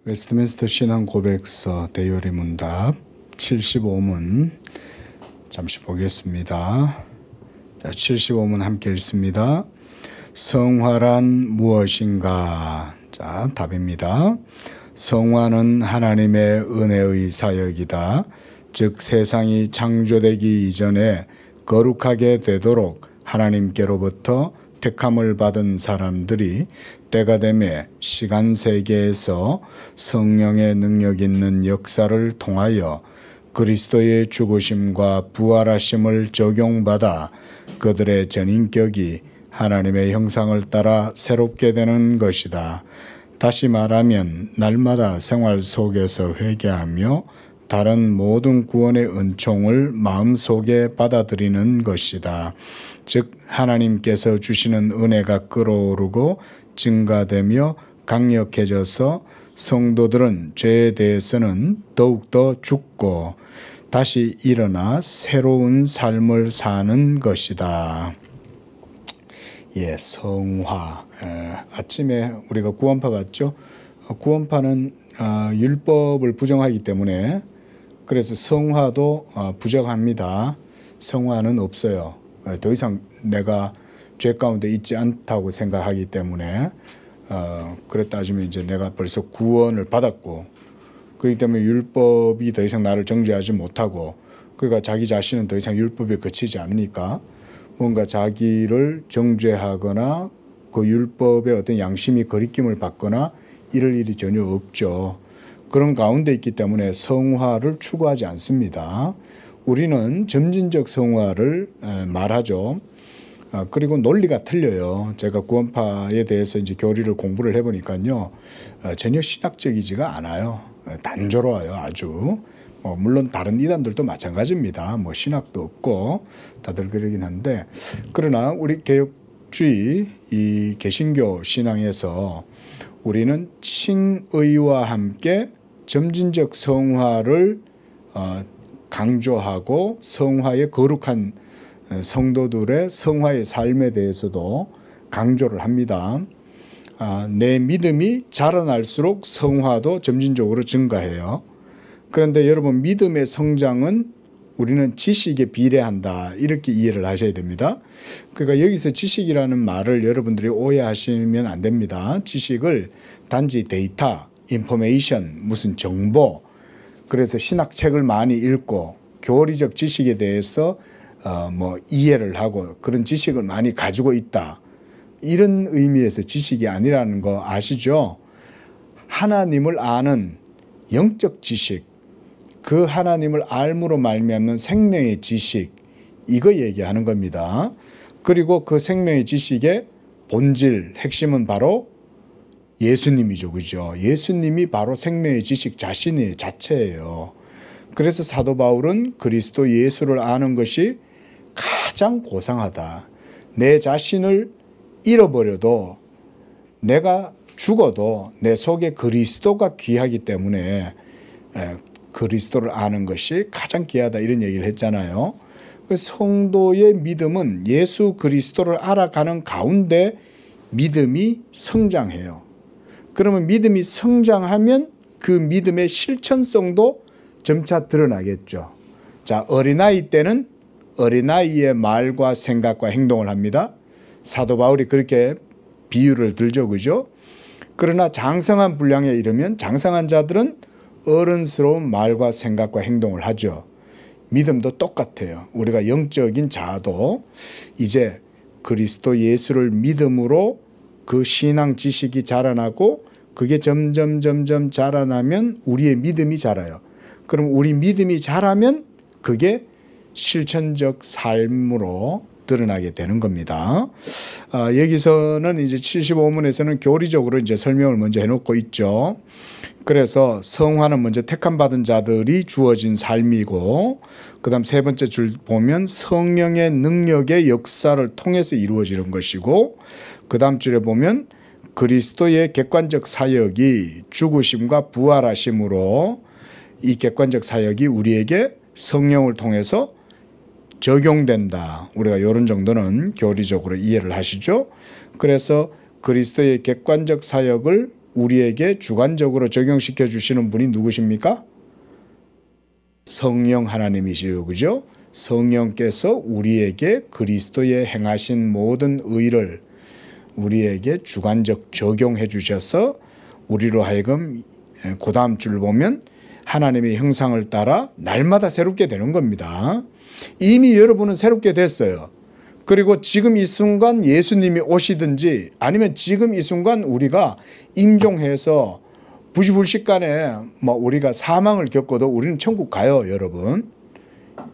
웨스트민스터 신앙 고백서 대요리 문답 75문 잠시 보겠습니다. 자, 75문 함께 읽습니다. 성화란 무엇인가? 자, 답입니다. 성화는 하나님의 은혜의 사역이다. 즉 세상이 창조되기 이전에 거룩하게 되도록 하나님께로부터 택함을 받은 사람들이 때가 되매 시간 세계에서 성령의 능력 있는 역사를 통하여 그리스도의 죽으심과 부활하심을 적용받아 그들의 전인격이 하나님의 형상을 따라 새롭게 되는 것이다. 다시 말하면 날마다 생활 속에서 회개하며 다른 모든 구원의 은총을 마음속에 받아들이는 것이다. 즉 하나님께서 주시는 은혜가 끓어오르고 증가되며 강력해져서 성도들은 죄에 대해서는 더욱더 죽고 다시 일어나 새로운 삶을 사는 것이다. 예, 성화. 아침에 우리가 구원파 봤죠? 구원파는 율법을 부정하기 때문에 그래서 성화도 부정합니다. 성화는 없어요. 더 이상 내가 죄 가운데 있지 않다고 생각하기 때문에 그래 따지면 이제 내가 벌써 구원을 받았고 그렇기 때문에 율법이 더 이상 나를 정죄하지 못하고 그러니까 자기 자신은 더 이상 율법에 그치지 않으니까 뭔가 자기를 정죄하거나 그 율법의 어떤 양심이 거리낌을 받거나 이럴 일이 전혀 없죠. 그런 가운데 있기 때문에 성화를 추구하지 않습니다. 우리는 점진적 성화를 말하죠. 그리고 논리가 틀려요. 제가 구원파에 대해서 이제 교리를 공부를 해보니까요. 전혀 신학적이지가 않아요. 단조로워요. 아주. 물론 다른 이단들도 마찬가지입니다. 신학도 없고 다들 그러긴 한데 그러나 우리 개혁주의 이 개신교 신앙에서 우리는 칭의와 함께 점진적 성화를 강조하고 성화의 거룩한 성도들의 성화의 삶에 대해서도 강조를 합니다. 내 믿음이 자라날수록 성화도 점진적으로 증가해요. 그런데 여러분 믿음의 성장은 우리는 지식에 비례한다 이렇게 이해를 하셔야 됩니다. 그러니까 여기서 지식이라는 말을 여러분들이 오해하시면 안 됩니다. 지식을 단지 데이터, 인포메이션, 무슨 정보 그래서 신학책을 많이 읽고 교리적 지식에 대해서 이해를 하고 그런 지식을 많이 가지고 있다. 이런 의미에서 지식이 아니라는 거 아시죠? 하나님을 아는 영적 지식, 그 하나님을 알므로 말미암는 생명의 지식, 이거 얘기하는 겁니다. 그리고 그 생명의 지식의 본질, 핵심은 바로 예수님이죠. 그죠? 예수님이 바로 생명의 지식 자체예요. 그래서 사도 바울은 그리스도 예수를 아는 것이 가장 고상하다. 내 자신을 잃어버려도 내가 죽어도 내 속에 그리스도가 귀하기 때문에 그리스도를 아는 것이 가장 귀하다 이런 얘기를 했잖아요. 성도의 믿음은 예수 그리스도를 알아가는 가운데 믿음이 성장해요. 그러면 믿음이 성장하면 그 믿음의 실천성도 점차 드러나겠죠. 자, 어린아이 때는 어린아이의 말과 생각과 행동을 합니다. 사도 바울이 그렇게 비유를 들죠. 그죠? 그러나 장성한 분량에 이르면 장성한 자들은 어른스러운 말과 생각과 행동을 하죠. 믿음도 똑같아요. 우리가 영적인 자도 이제 그리스도 예수를 믿음으로 그 신앙 지식이 자라나고 그게 점점 자라나면 우리의 믿음이 자라요. 그럼 우리 믿음이 자라면 그게 실천적 삶으로 드러나게 되는 겁니다. 여기서는 이제 75문에서는 교리적으로 이제 설명을 먼저 해놓고 있죠. 그래서 성화는 먼저 택함받은 자들이 주어진 삶이고, 그 다음 세 번째 줄 보면 성령의 능력의 역사를 통해서 이루어지는 것이고, 그 다음 줄에 보면 그리스도의 객관적 사역이 죽으심과 부활하심으로 이 객관적 사역이 우리에게 성령을 통해서 적용된다. 우리가 이런 정도는 교리적으로 이해를 하시죠. 그래서 그리스도의 객관적 사역을 우리에게 주관적으로 적용시켜 주시는 분이 누구십니까? 성령 하나님이시요, 그죠? 성령께서 우리에게 그리스도의 행하신 모든 의를 우리에게 주관적 적용해 주셔서 우리로 하여금 그 다음 줄 보면 하나님의 형상을 따라 날마다 새롭게 되는 겁니다. 이미 여러분은 새롭게 됐어요. 그리고 지금 이 순간 예수님이 오시든지 아니면 지금 이 순간 우리가 임종해서 부시불식간에 우리가 사망을 겪어도 우리는 천국 가요, 여러분.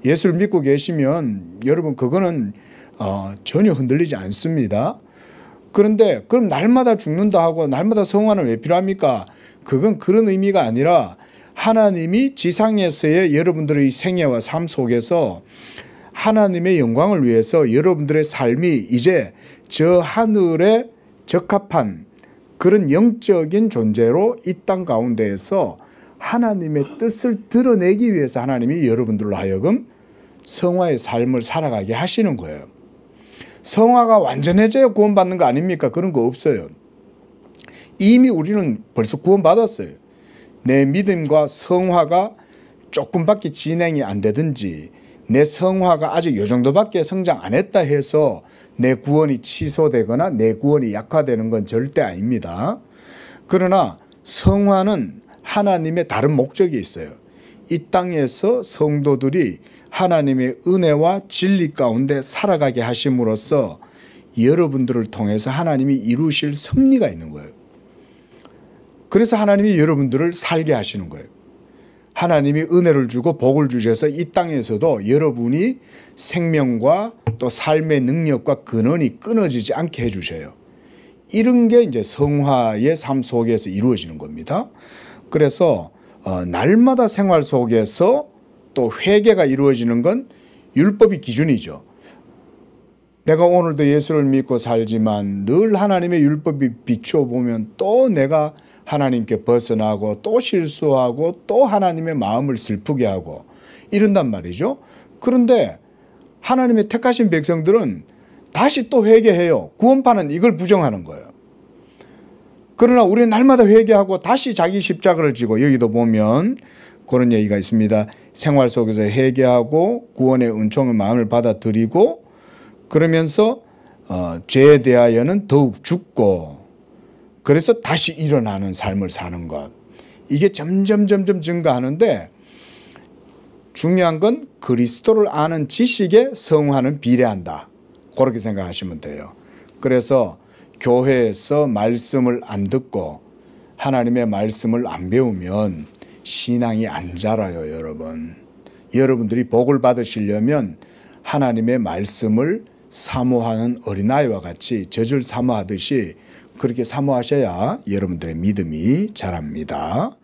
예수를 믿고 계시면 여러분 그거는 전혀 흔들리지 않습니다. 그런데 그럼 날마다 죽는다 하고 날마다 성화는 왜 필요합니까? 그건 그런 의미가 아니라 하나님이 지상에서의 여러분들의 생애와 삶 속에서 하나님의 영광을 위해서 여러분들의 삶이 이제 저 하늘에 적합한 그런 영적인 존재로 이 땅 가운데에서 하나님의 뜻을 드러내기 위해서 하나님이 여러분들로 하여금 성화의 삶을 살아가게 하시는 거예요. 성화가 완전해져야 구원받는 거 아닙니까? 그런 거 없어요. 이미 우리는 벌써 구원받았어요. 내 믿음과 성화가 조금밖에 진행이 안 되든지 내 성화가 아직 요 정도밖에 성장 안 했다 해서 내 구원이 취소되거나 내 구원이 약화되는 건 절대 아닙니다. 그러나 성화는 하나님의 다른 목적이 있어요. 이 땅에서 성도들이 하나님의 은혜와 진리 가운데 살아가게 하심으로써 여러분들을 통해서 하나님이 이루실 섭리가 있는 거예요. 그래서 하나님이 여러분들을 살게 하시는 거예요. 하나님이 은혜를 주고 복을 주셔서 이 땅에서도 여러분이 생명과 또 삶의 능력과 근원이 끊어지지 않게 해주셔요. 이런 게 이제 성화의 삶 속에서 이루어지는 겁니다. 그래서 날마다 생활 속에서 또 회개가 이루어지는 건 율법이 기준이죠. 내가 오늘도 예수를 믿고 살지만 늘 하나님의 율법이 비춰보면 또 내가 하나님께 벗어나고 또 실수하고 또 하나님의 마음을 슬프게 하고 이런단 말이죠. 그런데 하나님의 택하신 백성들은 다시 또 회개해요. 구원파는 이걸 부정하는 거예요. 그러나 우리는 날마다 회개하고 다시 자기 십자가를 지고 여기도 보면 그런 얘기가 있습니다. 생활 속에서 회개하고 구원의 은총의 마음을 받아들이고 그러면서 죄에 대하여는 더욱 죽고 그래서 다시 일어나는 삶을 사는 것. 이게 점점 증가하는데 중요한 건 그리스도를 아는 지식에 성화는 비례한다. 그렇게 생각하시면 돼요. 그래서 교회에서 말씀을 안 듣고 하나님의 말씀을 안 배우면 신앙이 안 자라요, 여러분. 여러분들이 복을 받으시려면 하나님의 말씀을 사모하는 어린아이와 같이 젖을 사모하듯이 그렇게 사모하셔야 여러분들의 믿음이 자랍니다.